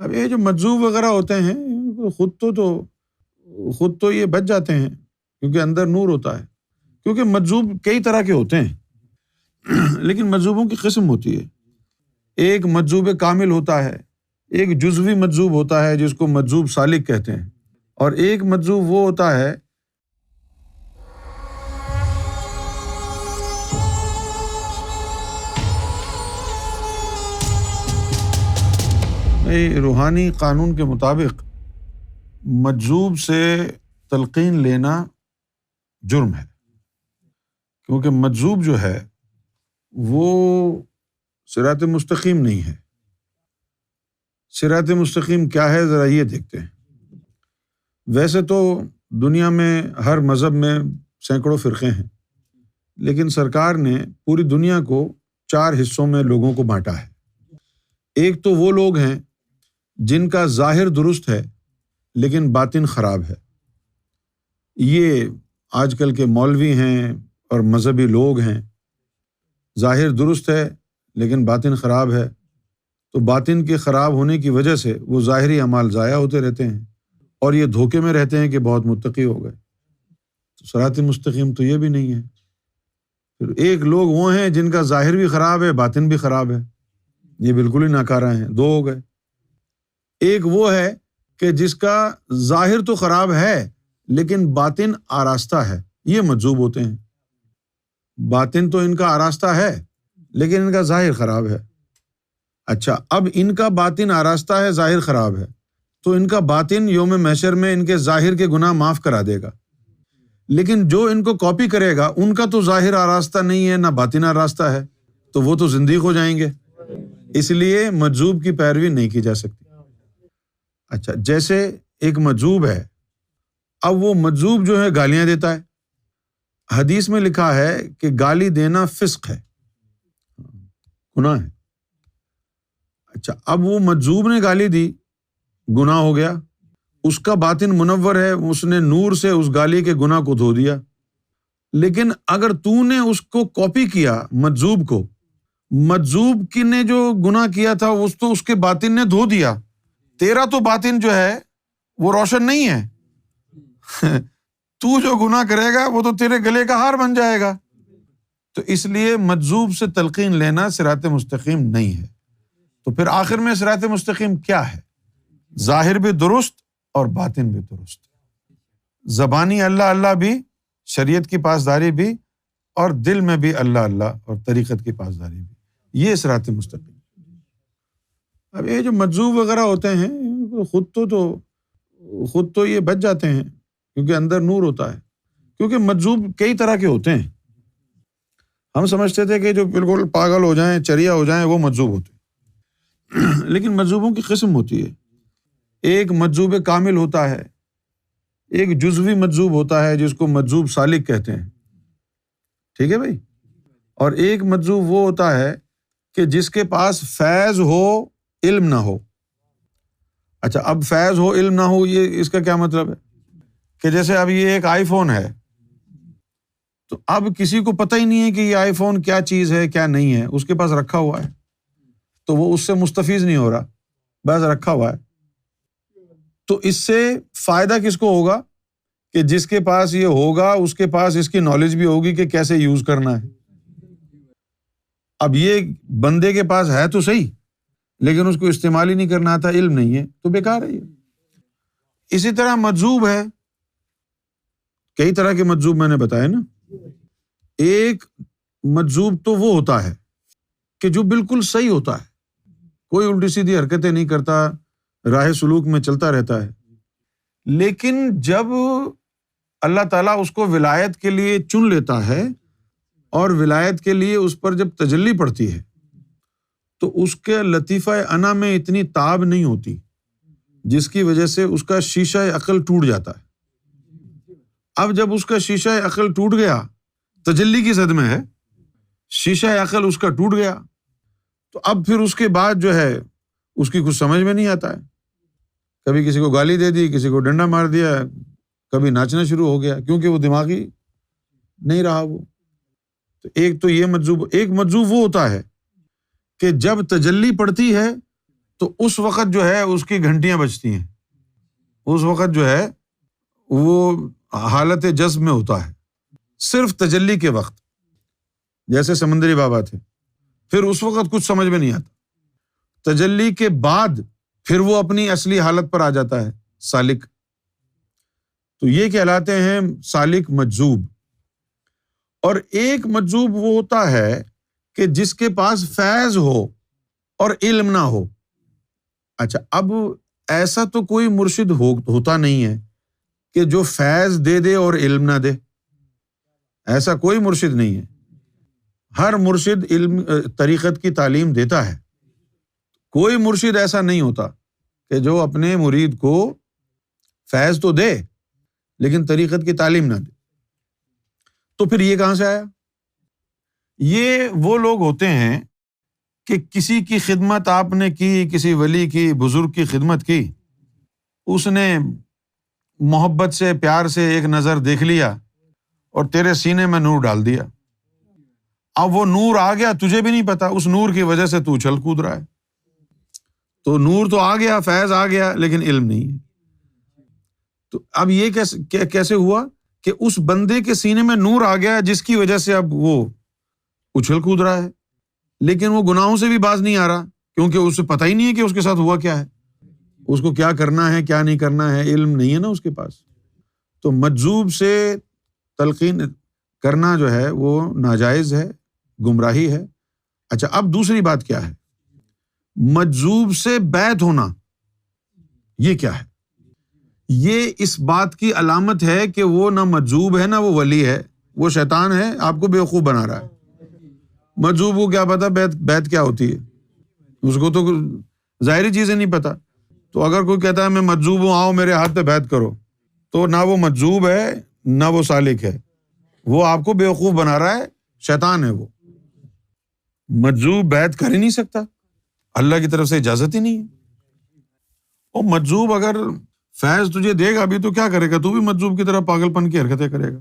اب یہ جو مجذوب وغیرہ ہوتے ہیں خود تو یہ بچ جاتے ہیں کیونکہ اندر نور ہوتا ہے، کیونکہ مجذوب کئی طرح کے ہوتے ہیں لیکن مجذوبوں کی قسم ہوتی ہے۔ ایک مجذوب کامل ہوتا ہے، ایک جزوی مجذوب ہوتا ہے جس کو مجذوب سالک کہتے ہیں، اور ایک مجذوب وہ ہوتا ہے روحانی قانون کے مطابق مجذوب سے تلقین لینا جرم ہے، کیونکہ مجذوب جو ہے وہ صراط مستقیم نہیں ہے۔ صراط مستقیم کیا ہے ذرا یہ دیکھتے ہیں۔ ویسے تو دنیا میں ہر مذہب میں سینکڑوں فرقے ہیں، لیکن سرکار نے پوری دنیا کو 4 حصوں میں لوگوں کو بانٹا ہے۔ ایک تو وہ لوگ ہیں جن کا ظاہر درست ہے لیکن باطن خراب ہے، یہ آج کل کے مولوی ہیں اور مذہبی لوگ ہیں۔ ظاہر درست ہے لیکن باطن خراب ہے، تو باطن کے خراب ہونے کی وجہ سے وہ ظاہری اعمال ضائع ہوتے رہتے ہیں اور یہ دھوکے میں رہتے ہیں کہ بہت متقی ہو گئے۔ تو صراط مستقیم تو یہ بھی نہیں ہے۔ پھر ایک لوگ وہ ہیں جن کا ظاہر بھی خراب ہے باطن بھی خراب ہے، یہ بالکل ہی ناکارہ ہیں، 2 ہو گئے۔ ایک وہ ہے کہ جس کا ظاہر تو خراب ہے لیکن باطن آراستہ ہے، یہ مجذوب ہوتے ہیں۔ باطن تو ان کا آراستہ ہے لیکن ان کا ظاہر خراب ہے۔ اچھا، اب ان کا باطن آراستہ ہے، ظاہر خراب ہے، تو ان کا باطن یوم محشر میں ان کے ظاہر کے گناہ معاف کرا دے گا، لیکن جو ان کو کاپی کرے گا ان کا تو ظاہر آراستہ نہیں ہے، نہ باطن آراستہ ہے، تو وہ تو زندیق ہو جائیں گے۔ اس لیے مجذوب کی پیروی نہیں کی جا سکتی۔ اچھا، جیسے ایک مجذوب ہے، اب وہ مجذوب جو ہے گالیاں دیتا ہے۔ حدیث میں لکھا ہے کہ گالی دینا فسق ہے، گناہ ہے۔ اچھا، اب وہ مجذوب نے گالی دی، گناہ ہو گیا، اس کا باطن منور ہے، اس نے نور سے اس گالی کے گناہ کو دھو دیا۔ لیکن اگر تو نے اس کو کاپی کیا، مجذوب کی نے جو گناہ کیا تھا اس کے باطن نے دھو دیا، تیرا تو باطن جو ہے وہ روشن نہیں ہے تو جو گناہ کرے گا وہ تو تیرے گلے کا ہار بن جائے گا۔ تو اس لیے مجذوب سے تلقین لینا صراط مستقیم نہیں ہے۔ تو پھر آخر میں صراط مستقیم کیا ہے؟ ظاہر بھی درست اور باطن بھی درست، زبانی اللہ اللہ بھی، شریعت کی پاسداری بھی، اور دل میں بھی اللہ اللہ اور طریقت کی پاسداری بھی، یہ صراط مستقیم۔ اب یہ جو مجذوب وغیرہ ہوتے ہیں خود تو یہ بچ جاتے ہیں کیونکہ اندر نور ہوتا ہے، کیونکہ مجذوب کئی طرح کے ہوتے ہیں۔ ہم سمجھتے تھے کہ جو بالکل پاگل ہو جائیں، چریا ہو جائیں، وہ مجذوب ہوتے ہیں لیکن مجذوبوں کی قسم ہوتی ہے۔ ایک مجذوب کامل ہوتا ہے، ایک جزوی مجذوب ہوتا ہے جس کو مجذوب سالک کہتے ہیں، ٹھیک ہے بھائی، اور ایک مجذوب وہ ہوتا ہے کہ جس کے پاس فیض ہو علم نہ ہو۔ اچھا، اب فیض ہو علم نہ ہو، یہ اس کا کیا مطلب ہے؟ کہ جیسے اب یہ ایک آئی فون ہے، تو اب کسی کو پتہ ہی نہیں ہے کہ یہ آئی فون کیا چیز ہے کیا نہیں ہے، اس کے پاس رکھا ہوا ہے، تو وہ اس سے مستفیض نہیں ہو رہا، بس رکھا ہوا ہے۔ تو اس سے فائدہ کس کو ہوگا؟ کہ جس کے پاس یہ ہوگا اس کے پاس اس کی نالج بھی ہوگی کہ کیسے یوز کرنا ہے۔ اب یہ بندے کے پاس ہے تو صحیح، لیکن اس کو استعمال ہی نہیں کرنا آتا، علم نہیں ہے، تو بیکار ہے یہ۔ اسی طرح مجذوب ہے، کئی طرح کے مجذوب میں نے بتایا نا۔ ایک مجذوب تو وہ ہوتا ہے کہ جو بالکل صحیح ہوتا ہے، کوئی الٹی سیدھی حرکتیں نہیں کرتا، راہ سلوک میں چلتا رہتا ہے، لیکن جب اللہ تعالیٰ اس کو ولایت کے لیے چن لیتا ہے اور ولایت کے لیے اس پر جب تجلی پڑتی ہے تو اس کے لطیفہ انا میں اتنی تاب نہیں ہوتی جس کی وجہ سے اس کا شیشہ عقل ٹوٹ جاتا ہے۔ اب جب اس کا شیشہ عقل ٹوٹ گیا، تجلی کی زد میں ہے، شیشہ عقل اس کا ٹوٹ گیا، تو اب پھر اس کے بعد جو ہے اس کی کچھ سمجھ میں نہیں آتا ہے، کبھی کسی کو گالی دے دی، کسی کو ڈنڈا مار دیا، کبھی ناچنا شروع ہو گیا، کیونکہ وہ دماغی نہیں رہا وہ۔ تو ایک تو یہ مجذوب، ایک مجذوب وہ ہوتا ہے کہ جب تجلی پڑتی ہے تو اس وقت جو ہے اس کی گھنٹیاں بجتی ہیں، اس وقت جو ہے وہ حالت جذب میں ہوتا ہے، صرف تجلی کے وقت، جیسے سمندری بابا تھے، پھر اس وقت کچھ سمجھ میں نہیں آتا، تجلی کے بعد پھر وہ اپنی اصلی حالت پر آ جاتا ہے سالک، تو یہ کہلاتے ہیں سالک مجذوب۔ اور ایک مجذوب وہ ہوتا ہے کہ جس کے پاس فیض ہو اور علم نہ ہو۔ اچھا، اب ایسا تو کوئی مرشد ہوتا نہیں ہے کہ جو فیض دے دے اور علم نہ دے، ایسا کوئی مرشد نہیں ہے۔ ہر مرشد علم طریقت کی تعلیم دیتا ہے، کوئی مرشد ایسا نہیں ہوتا کہ جو اپنے مرید کو فیض تو دے لیکن طریقت کی تعلیم نہ دے۔ تو پھر یہ کہاں سے آیا؟ یہ وہ لوگ ہوتے ہیں کہ کسی کی خدمت آپ نے کی، کسی ولی کی، بزرگ کی خدمت کی، اس نے محبت سے، پیار سے ایک نظر دیکھ لیا اور تیرے سینے میں نور ڈال دیا، اب وہ نور آ گیا، تجھے بھی نہیں پتا، اس نور کی وجہ سے تو اچھل کود رہا ہے۔ تو نور تو آ گیا، فیض آ گیا، لیکن علم نہیں ہے۔ تو اب یہ کیسے ہوا کہ اس بندے کے سینے میں نور آ گیا جس کی وجہ سے اب وہ اچھل کود رہا ہے، لیکن وہ گناہوں سے بھی باز نہیں آ رہا، کیونکہ اسے پتہ ہی نہیں ہے کہ اس کے ساتھ ہوا کیا ہے، اس کو کیا کرنا ہے کیا نہیں کرنا ہے، علم نہیں ہے نا اس کے پاس۔ تو مجذوب سے تلقین کرنا جو ہے وہ ناجائز ہے، گمراہی ہے۔ اچھا، اب دوسری بات کیا ہے؟ مجذوب سے بیعت ہونا، یہ کیا ہے؟ یہ اس بات کی علامت ہے کہ وہ نہ مجذوب ہے نہ وہ ولی ہے، وہ شیطان ہے، آپ کو بیوقوف بنا رہا ہے۔ مجذوب کو کیا پتا بیعت کیا ہوتی ہے، اس کو تو ظاہری چیزیں نہیں پتا۔ تو اگر کوئی کہتا ہے میں مجذوب ہوں، آؤ میرے ہاتھ پہ بیعت کرو، تو نہ وہ مجذوب ہے نہ وہ سالک ہے، وہ آپ کو بیوقوف بنا رہا ہے، شیطان ہے وہ۔ مجذوب بیعت کر ہی نہیں سکتا، اللہ کی طرف سے اجازت ہی نہیں ہے۔ اور مجذوب اگر فیض تجھے دے گا بھی تو کیا کرے گا؟ تو بھی مجذوب کی طرح پاگل پن کی حرکتیں کرے گا۔